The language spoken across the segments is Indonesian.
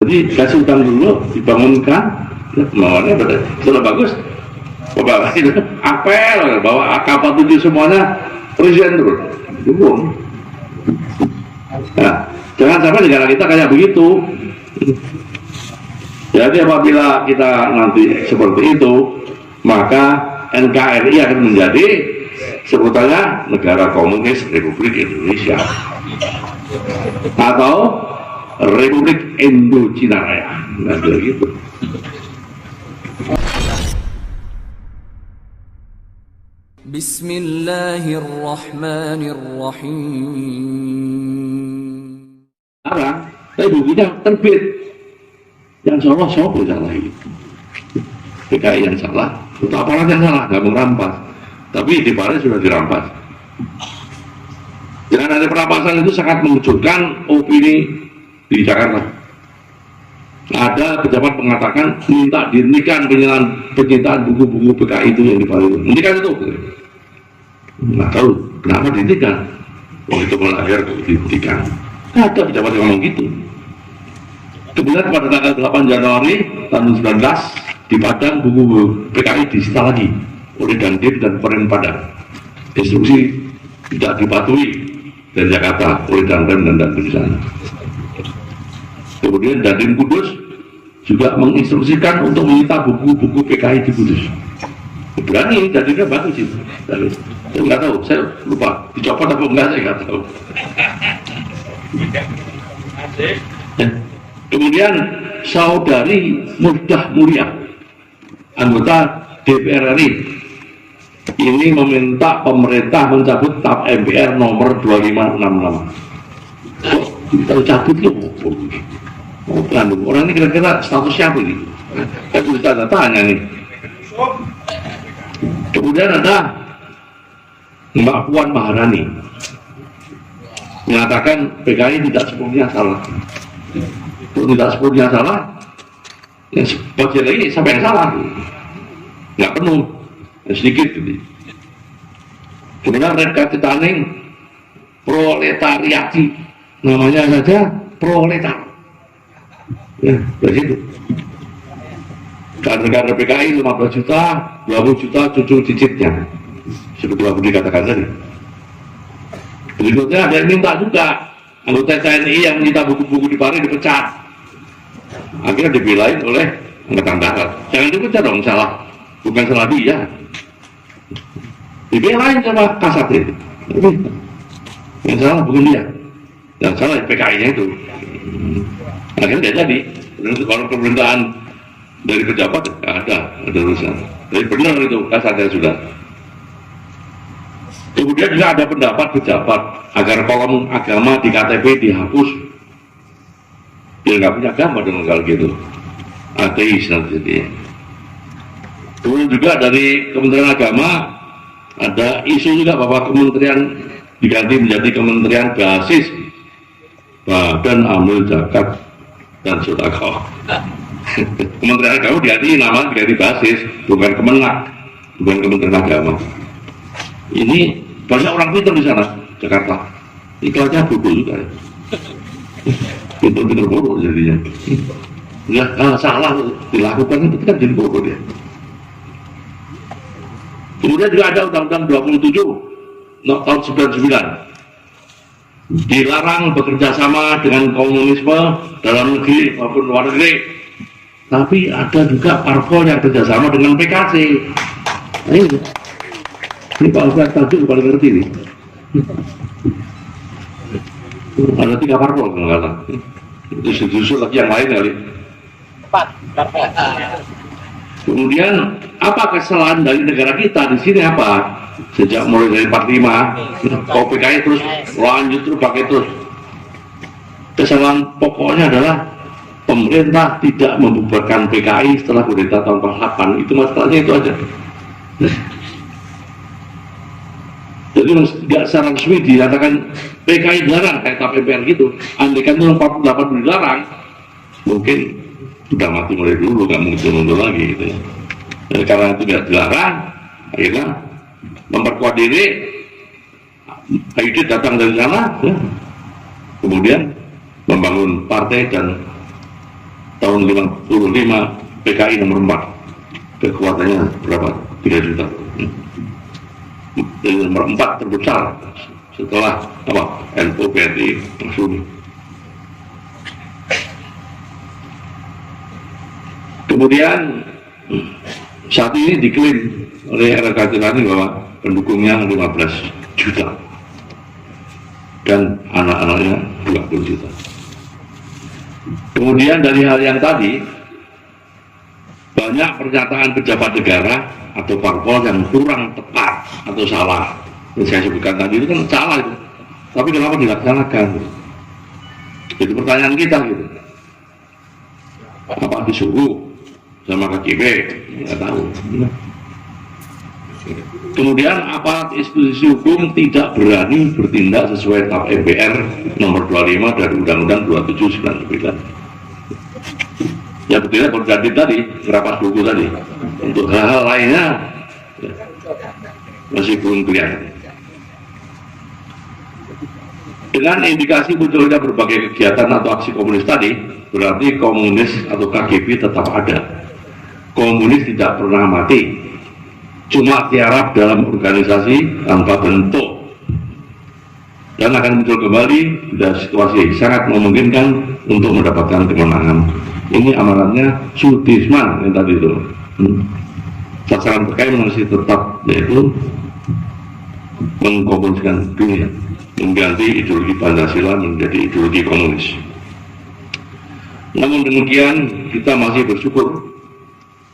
Jadi kasih utang dulu, dibangunkan, kemauannya sudah bagus. Bapak itu apel, bawa AK-47 semuanya, presiden terus. Dukung. Nah, jangan sampai negara kita kayak begitu. Jadi apabila kita nanti seperti itu, maka NKRI akan menjadi sebutannya Negara Komunis Republik Indonesia atau Republik Indochina Raya. Nah, gitu. Bismillahirrahmanirrahim. Sekarang, saya bukunya terbit. Yang salah siapa salah itu? PKI yang salah, atau aparat yang salah, nggak merampas. Tapi di Paris sudah dirampas. Dengan ada perampasan itu sangat mengejutkan opini di Jakarta. Ada pejabat mengatakan minta dihentikan penyitaan buku-buku PKI itu yang di Paris. Hentikan itu. Nggak tahu kenapa dihentikan. Itu melahir dihentikan. Ada pejabat yang ngomong gitu. Kemudian pada tanggal 8 Januari tahun 19 di Padang buku PKI disita lagi oleh Dandim dan Pering Padang. Instruksi tidak dipatuhi dari Jakarta oleh Dandim dan Dandim di sana. Kemudian Dandim Kudus juga menginstruksikan untuk menyita buku-buku PKI di Kudus. Berani, Dandimnya bagus itu. Saya nggak tahu, saya lupa dicopot atau enggak, saya nggak tahu. Kemudian saudari Murdah Mulia, anggota DPR RI, ini meminta pemerintah mencabut TAP MPR nomor 2566. Kok kita cabut loh? Orang ini kira-kira statusnya apa ini? Saya tulis tanda tanya nih. Kemudian ada Mbak Puan Maharani mengatakan PKI tidak sepenuhnya salah. Tidak sepenuhnya salah, yang sebagian lagi sampai yang salah, nggak penuh, yang sedikit gitu. Kemudian Redka Titaning proletariati, namanya saja proletar, ya dari situ. Kader-kader PKI 15 juta, 20 juta cucu cicitnya, seperti Pak Budi katakan tadi. Berikutnya ada yang minta juga, anggota TNI yang minta buku-buku di Paris dipecat. Akhirnya dibelain oleh Angkatan Darat. Jangan dipecat dong, salah. Bukan salah dia. Dibelain sama Kasat itu. Yang salah bukan dia. Yang salah PKI-nya itu. Akhirnya dia jadi. Kalau pemerintahan dari pejabat, ada urusan. Jadi benar itu Kasatnya sudah. Kemudian juga ada pendapat pejabat agar kolom agama di KTP dihapus. Dia nggak punya agama dengan kalau gitu, ateis nanti dia. Kemudian juga dari Kementerian Agama ada isu juga bahwa kementerian diganti menjadi Kementerian Basis Badan Amil Zakat dan Sedekah. Kementerian Agama diganti nama, diganti Basis, bukan Kemenak, bukan Kementerian Agama. Ini banyak orang pintar di sana, Jakarta. Iklannya bodoh juga. Pintar-pintar bodoh jadinya. Ya, kalau salah dilakukan itu kan jadi bodoh dia. Kemudian juga ada Undang-Undang 27 tahun 99. Dilarang bekerja sama dengan komunisme dalam negeri maupun luar negeri. Tapi ada juga parpol yang kerjasama dengan PKC. Ini Pak Ustadz Tajuk paling ngerti nih. Ada 3 parpol kalau nggak salah. Itu susul lagi yang lain kali. 4 parpol. Kemudian apa kesalahan dari negara kita di sini apa? Sejak mulai dari 45, kok PKI terus lanjut terus pakai terus. Kesalahan pokoknya adalah pemerintah tidak membubarkan PKI setelah kudeta tahun 48. Itu masalahnya itu aja. Jadi tidak secara resmi dikatakan PKI dilarang kayak TAP MPR gitu. Andaikan itu 48 dilarang, mungkin sudah mati mulai dulu, nggak muncul lagi gitu ya. Dan karena itu tidak dilarang, akhirnya memperkuat diri. Aidit datang dari sana, ya. Kemudian membangun partai dan tahun 55 PKI nomor 4, kekuatannya berapa? 3 juta. Jadi nomor 4 terbesar setelah apa? NU, BNI, Maksud. Kemudian saat ini diklaim oleh RK Tirani bahwa pendukungnya 15 juta dan anak-anaknya 20 juta. Kemudian dari hal yang tadi, banyak pernyataan pejabat negara atau parpol yang kurang tepat atau salah. Yang saya sebutkan tadi itu kan salah itu. Tapi kenapa dilaksanakan? Itu pertanyaan kita gitu. Apa disuruh sama KGB? Nggak tahu. Kemudian aparat institusi hukum tidak berani bertindak sesuai TAP MPR nomor 25 dari Undang-Undang 2799. Ya betulnya berjadi tadi, ngerapas buku tadi. Untuk hal-hal lainnya ya, masih belum kelihatan. Dengan indikasi munculnya berbagai kegiatan atau aksi komunis tadi, berarti komunis atau KGB tetap ada. Komunis tidak pernah mati, cuma tiarap dalam organisasi tanpa bentuk, dan akan muncul kembali bila situasi sangat memungkinkan untuk mendapatkan kemenangan. Ini amanatnya Sudirman yang tadi itu. Sasaran PKI masih tetap, yaitu mengkomuniskan dunia, mengganti ideologi Pancasila menjadi ideologi komunis. Namun demikian, kita masih bersyukur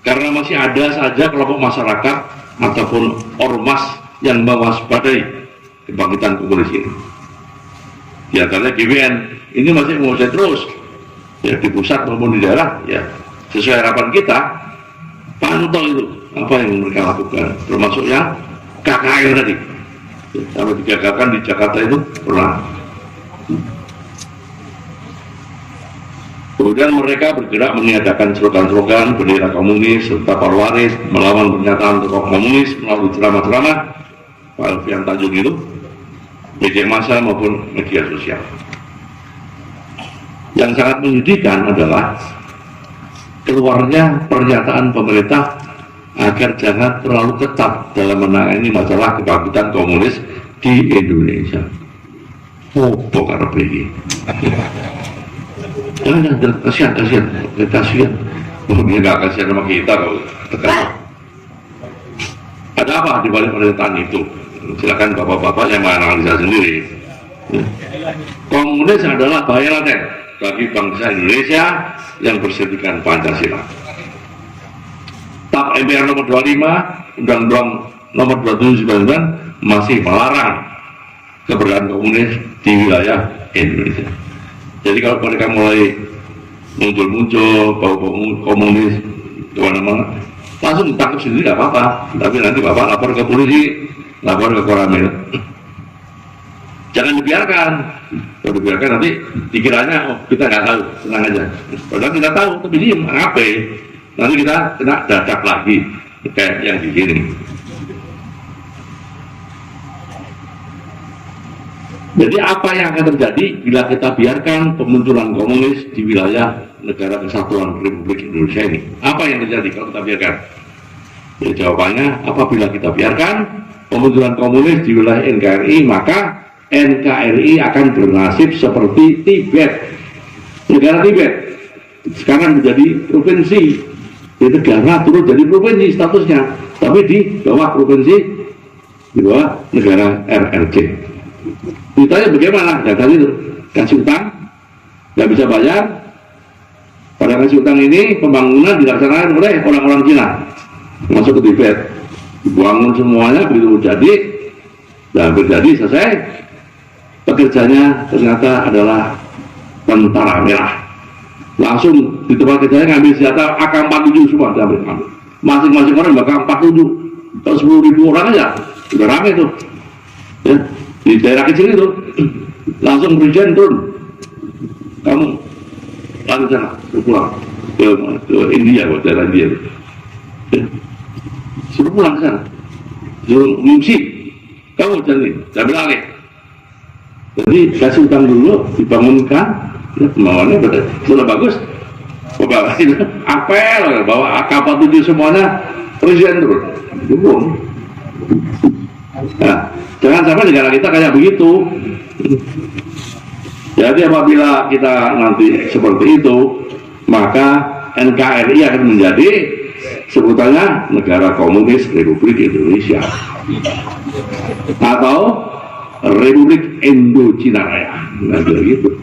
karena masih ada saja kelompok masyarakat ataupun ormas yang mewaspadai kebangkitan komunis ini. Di antaranya GBN ini masih menguasai terus, ya di pusat maupun di daerah, ya sesuai harapan kita pantau itu apa yang mereka lakukan, termasuk yang KKN tadi, ya, sampai digagalkan di Jakarta itu pernah. Kemudian mereka bergerak meniadakan slogan-slogan bendera komunis serta parwaris, melawan pernyataan tokoh komunis melalui ceramah-ceramah Pak Alfian Tanjung itu, media massa maupun media sosial. Yang sangat menyedihkan adalah keluarnya pernyataan pemerintah agar jangan terlalu ketat dalam menangani masalah kebangkitan komunis di Indonesia. Oh, bokar begini. Kasihan. Oh, dia nggak kasihan sama kita kalau tekan. Ada apa di balik pernyataan itu? Silakan bapak-bapak yang menganalisa sendiri. Komunis adalah bahaya laten bagi bangsa Indonesia yang bersertifikat Pancasila. TAP MPR nomor 25, Undang-Undang nomor 2799 masih melarang keberadaan komunis di wilayah Indonesia. Jadi kalau mereka mulai muncul bau komunis kemana-mana, langsung ditangkap sendiri nggak apa-apa. Tapi nanti bapak lapor ke polisi, lapor ke Koramil. Jangan dibiarkan. Kalau dibiarkan nanti dikiranya oh kita nggak tahu, tenang aja. Padahal kita tahu, tapi diem, ngapain? Nanti kita kena dadak lagi kayak yang di sini. Jadi apa yang akan terjadi bila kita biarkan pemunculan komunis di wilayah negara kesatuan Republik Indonesia ini? Apa yang terjadi kalau kita biarkan? Ya, jawabannya, apabila kita biarkan pemunculan komunis di wilayah NKRI, maka NKRI akan bernasib seperti Tibet. Negara Tibet sekarang menjadi provinsi, di negara turun jadi provinsi statusnya, tapi di bawah provinsi, di bawah negara RRC. Ditanya bagaimana? Ya tadi itu kasih utang, nggak bisa bayar. Pada kasih utang ini pembangunan dilaksanakan oleh orang-orang Cina, masuk ke Tibet, dibangun semuanya, begitu jadi, dan terjadi selesai. Pekerjanya ternyata adalah tentara merah. Langsung di tempat kerjanya ngambil senjata AK-47 semua diambil. Masing-masing orang bakal 47, kalau 10.000 orang aja, udah rame tuh. Ya. Di daerah kecil itu langsung presiden turun, kamu lalu sana pulang ke India, ke daerah India itu. Ya. Suruh pulang ke sana, suruh mengungsi, kamu jangan alih. Jadi kasih utang dulu, dibangunkan, ya, kemauannya sudah bagus. Bapak pasti apel bahwa kapal 7 semuanya presiden turun. Dukung. Nah, jangan sampai negara kita kayak begitu. Jadi apabila kita nanti seperti itu, maka NKRI akan menjadi sebutannya Negara Komunis Republik Indonesia atau Republik Indochina Raya. Nah, gitu.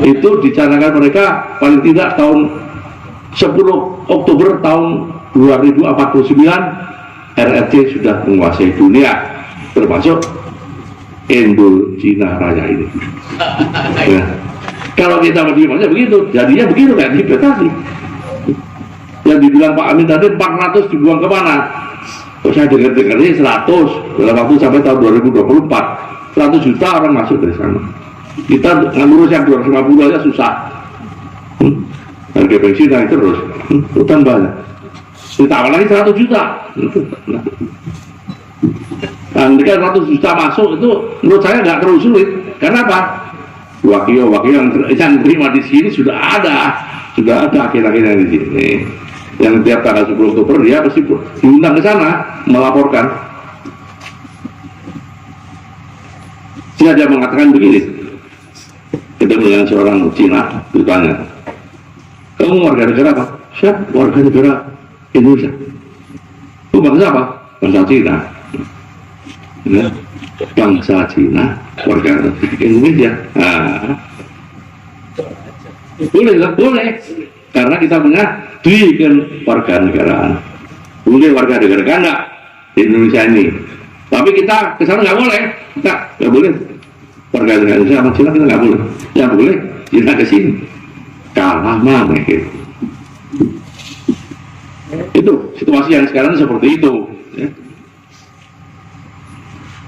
Itu dicanakan mereka paling tidak tahun 10 Oktober tahun 2049 RRC sudah menguasai dunia, termasuk Indochina Raya ini. Nah, kalau kita berdiri aja begitu, jadinya begitu kayak di tadi. Yang dibilang Pak Amin tadi 400 dibuang kemana? Kok saya dengar-dengar ini 100 dalam waktu sampai tahun 2024, 100 juta orang masuk dari sana. Kita ngurus yang 250 aja susah. Harga bensin naik terus, utang banyak. Ditambah lagi 100 juta. Nah, ketika 100 juta masuk itu menurut saya nggak terlalu sulit. Karena apa? Wakil yang terima di sini sudah ada akhir-akhir yang di sini. Yang tiap tanggal 10 Oktober dia pasti diundang ke sana melaporkan. Sehingga dia mengatakan begini, ketemu dengan seorang Cina, ditanya, kamu warga negara apa? Saya warga negara Indonesia. Kamu bangsa apa? Bangsa Cina. Ya, bangsa Cina, warga Indonesia. Nah, boleh. Karena kita punya warga negaraan. Mungkin warga negara enggak di Indonesia ini. Tapi kita ke sana nggak boleh. Nggak boleh. Warga negara Indonesia sama Cina kita nggak boleh. Yang boleh Cina ke sini. Kalah mana gitu. Itu situasi yang sekarang seperti itu. Ya.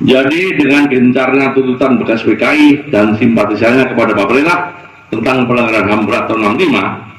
Jadi dengan gencarnya tuntutan bekas PKI dan simpatisannya kepada pemerintah tentang pelanggaran HAM berat tahun 65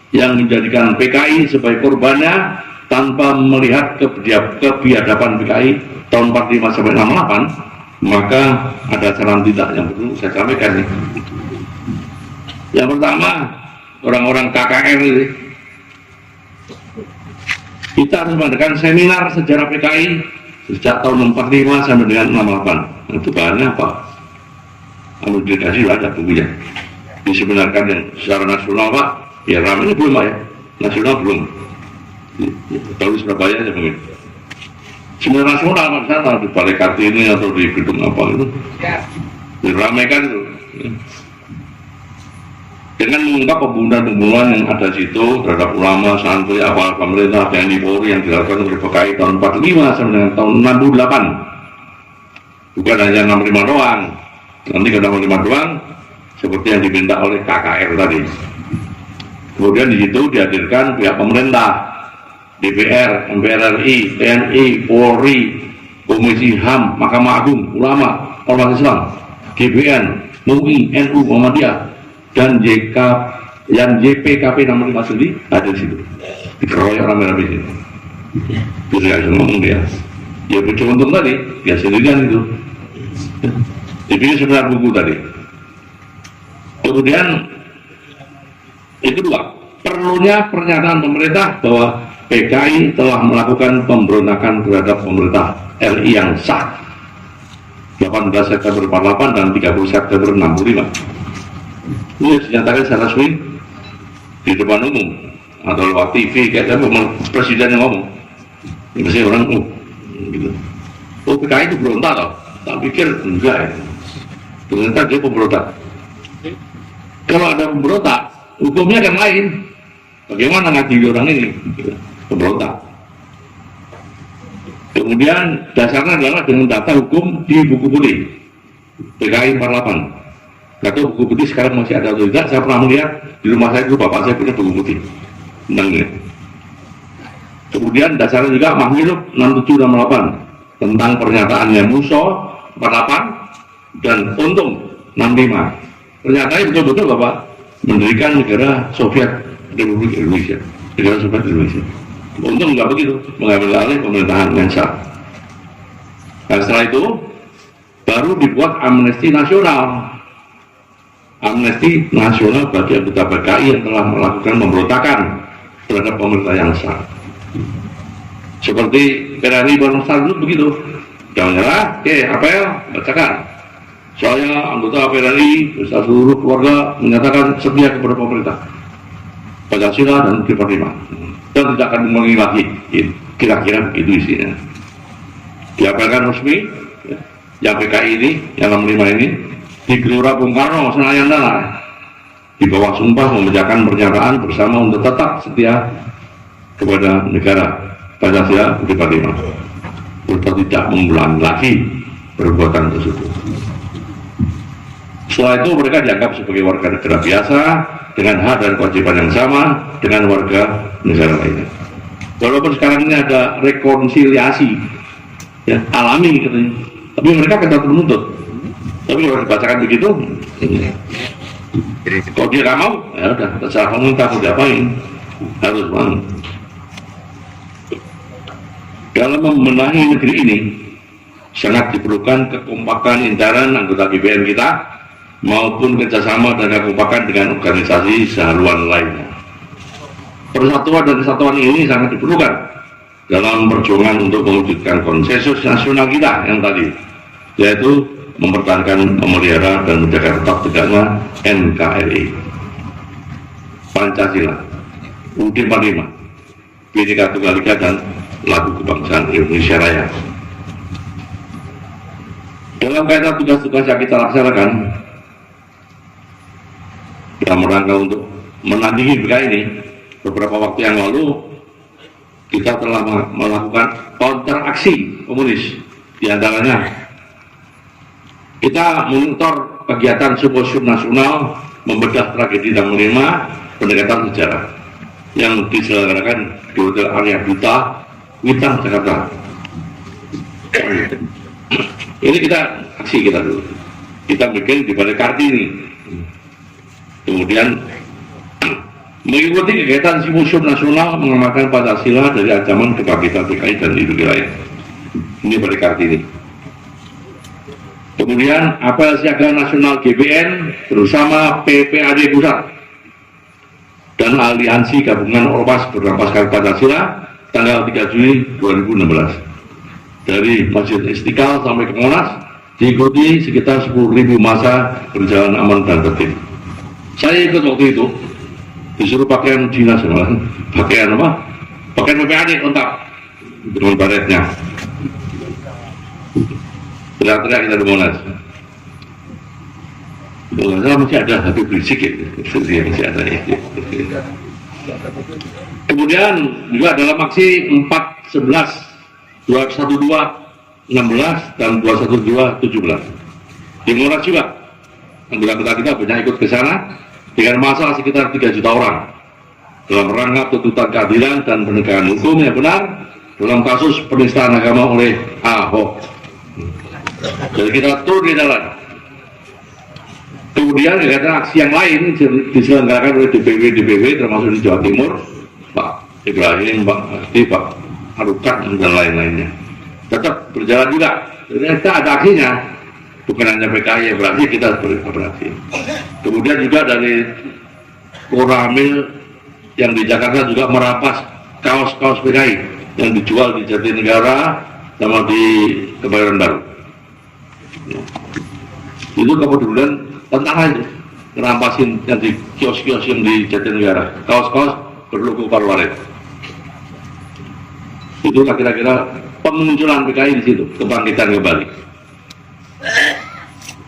yang menjadikan PKI sebagai korbannya tanpa melihat kebiadaban PKI tahun 45 sampai 68, maka ada saran tindak yang perlu saya sampaikan nih. Yang pertama, orang-orang KKR ini, kita harus mengadakan seminar sejarah PKI sejak tahun 45 sampai dengan 68. Itu bahannya apa? Ambil dikasih ada bukunya. Diseminarkan yang secara nasional Pak, ya ramai belum Pak ya, nasional belum. Kalau di Surabaya aja mungkin. Seminar nasional Pak sana di Balai Kartini atau di gedung apa itu, diramaikan itu. Dengan mengungkap pembunuhan-pembunuhan yang ada di situ terhadap ulama, santri, aparat pemerintah, TNI Polri yang dilakukan oleh PKI tahun 45 sampai dengan tahun 68. Bukan hanya 65 doang, nanti ke 65 doang, seperti yang diminta oleh KKR tadi. Kemudian di situ dihadirkan pihak pemerintah, DPR, MPR RI, TNI, Polri, Komisi HAM, Mahkamah Agung, ulama, Ormas Islam, GBN, MUI, NU, Muhammadiyah, dan JPKP nomor 5 sendiri ada di situ. Dikeroyok rame-rame di situ. Terus ya ngomong dia, ya untung tadi, ya sendirian itu. Jadi sebenarnya buku tadi. Kemudian itu dua, perlunya pernyataan pemerintah bahwa PKI telah melakukan pemberontakan terhadap pemerintah RI yang sah 18 September 48 dan 30 September 65. Ini dinyatakan secara resmi di depan umum atau lewat TV kayak presiden yang ngomong. Ini pasti orang gitu. Oh PKI itu berontak loh. Tak pikir enggak ya. Ternyata dia pemberontak. Kalau ada pemberontak, hukumnya kan lain. Bagaimana ngadili orang ini? Pemberontak. Kemudian dasarnya adalah dengan data hukum di buku putih PKI 48. Nggak tahu buku putih sekarang masih ada atau tidak. Saya pernah melihat di rumah saya dulu, bapak saya punya buku putih tentang ini. Kemudian dasarnya juga Mahmilub 6768 tentang pernyataannya Musso 48 dan Untung 65. Pernyataannya betul-betul bapak mendirikan negara Soviet Republik Indonesia, negara Soviet Indonesia. Untung nggak begitu, mengambil alih pemerintahan yang sah. Dan setelah itu baru dibuat amnesti nasional. amnesti nasional bagi anggota PKI yang telah melakukan pemberontakan terhadap pemerintah yang sah. Seperti PRRI Barongsai dulu begitu. Jangan nyerah, oke, apel, bacakan. Saya anggota PRRI beserta seluruh keluarga menyatakan setia kepada pemerintah Pancasila dan Budi Pekerti dan tidak akan mengulangi lagi. Kira-kira begitu isinya. Diapelkan resmi, ya, yang PKI ini, yang 65 ini, di Gelora Bung Karno, Senayan Tanah, di bawah sumpah membacakan pernyataan bersama untuk tetap setia kepada negara Pancasila Budi Pekerti untuk tidak mengulangi lagi perbuatan tersebut. Setelah itu mereka dianggap sebagai warga negara biasa dengan hak dan kewajiban yang sama dengan warga negara lainnya. Walaupun sekarang ini ada rekonsiliasi, ya, alami katanya, tapi mereka tetap menuntut. Tapi kalau dibacakan begitu, kalau dia nggak mau, ya udah terserah pemerintah mau diapain, harus mau. Dalam membenahi negeri ini sangat diperlukan kekompakan intaran anggota GBN kita maupun kerjasama dan kekompakan dengan organisasi sehaluan lainnya. Persatuan dan kesatuan ini sangat diperlukan dalam perjuangan untuk mewujudkan konsensus nasional kita yang tadi, yaitu mempertahankan, memelihara dan menjaga tetap tegaknya NKRI, Pancasila, UUD 45, Bhinneka Tunggal Ika dan Lagu Kebangsaan Indonesia Raya. Dalam kaitan tugas-tugas yang kita laksanakan dalam rangka untuk menandingi PKI ini, beberapa waktu yang lalu kita telah melakukan counter aksi komunis. Di antaranya kita monitor kegiatan simposium nasional membedah tragedi dan menerima pendekatan sejarah yang diselenggarakan di Hotel Arya Duta, Witang, Jakarta. Ini kita aksi kita dulu. Kita bikin di Balai Kartini. Kemudian mengikuti kegiatan simposium nasional mengamalkan Pancasila dari ancaman kebangkitan PKI dan ideologi lain. Ini Balai Kartini. Kemudian apel siaga nasional GBN bersama PPAD Pusat dan Aliansi Gabungan Ormas Berdasarkan Pancasila tanggal 3 Juli 2016 dari Masjid Istiqlal sampai ke Monas, diikuti sekitar 10.000 massa berjalan aman dan tertib. Saya ikut waktu itu, disuruh pakaian dinas, pakaian apa? Pakaian PPAD lengkap dengan baretnya. Teriak-teriak kita di Monas. Kalau masih ada Habib Rizik ya, masih ada ya. Kemudian juga dalam aksi 4/11, 212/16 dan 212/17 di Monas juga anggota kita banyak ikut ke sana dengan massa sekitar 3 juta orang dalam rangka tuntutan keadilan dan penegakan hukum yang benar dalam kasus penistaan agama oleh Ahok. Jadi kita turun di jalan. Kemudian kegiatan aksi yang lain diselenggarakan oleh DPW termasuk di Jawa Timur, Pak Ibrahim, Pak Akti, Pak Harukat dan lain-lainnya. Tetap berjalan juga. Jadi kita ada aksinya, bukan hanya PKI yang beraksi, kita beraksi. Kemudian juga dari Koramil yang di Jakarta juga merapas kaos-kaos PKI yang dijual di Jatinegara sama di Kebayoran Baru. Itu kemudian tentara itu ngerampasin yang di kios-kios yang di Jatinegara, kaos-kaos berlogo Parwaret. Itulah kira-kira pemunculan PKI di situ, kebangkitan kembali.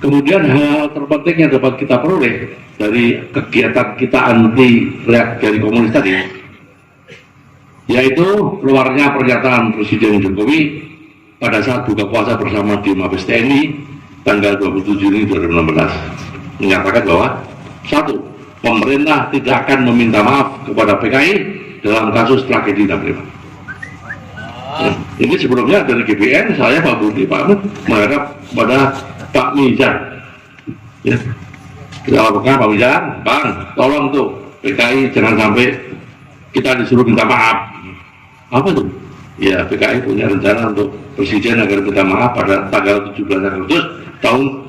Kemudian hal terpenting yang dapat kita peroleh dari kegiatan kita anti reak dari komunis tadi, yaitu keluarnya pernyataan Presiden Jokowi pada saat buka puasa bersama di Mabes TNI tanggal 27 Juni 2016 menyatakan bahwa satu, pemerintah tidak akan meminta maaf kepada PKI dalam kasus tragedi 65. Ini sebelumnya dari GBN saya Pak Budi Pak Ahmad mengharap pada Pak Mizan, ya, kita lakukan Pak Mizan, Bang, tolong tuh PKI jangan sampai kita disuruh minta maaf. Apa tuh? Ya, PKI punya rencana untuk Presiden agar minta maaf pada tanggal 17 Agustus tahun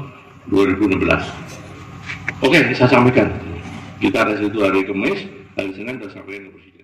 2016. Oke, saya sampaikan. Kita reses itu hari Kamis, hari Senin sudah sampaikan ke Presiden.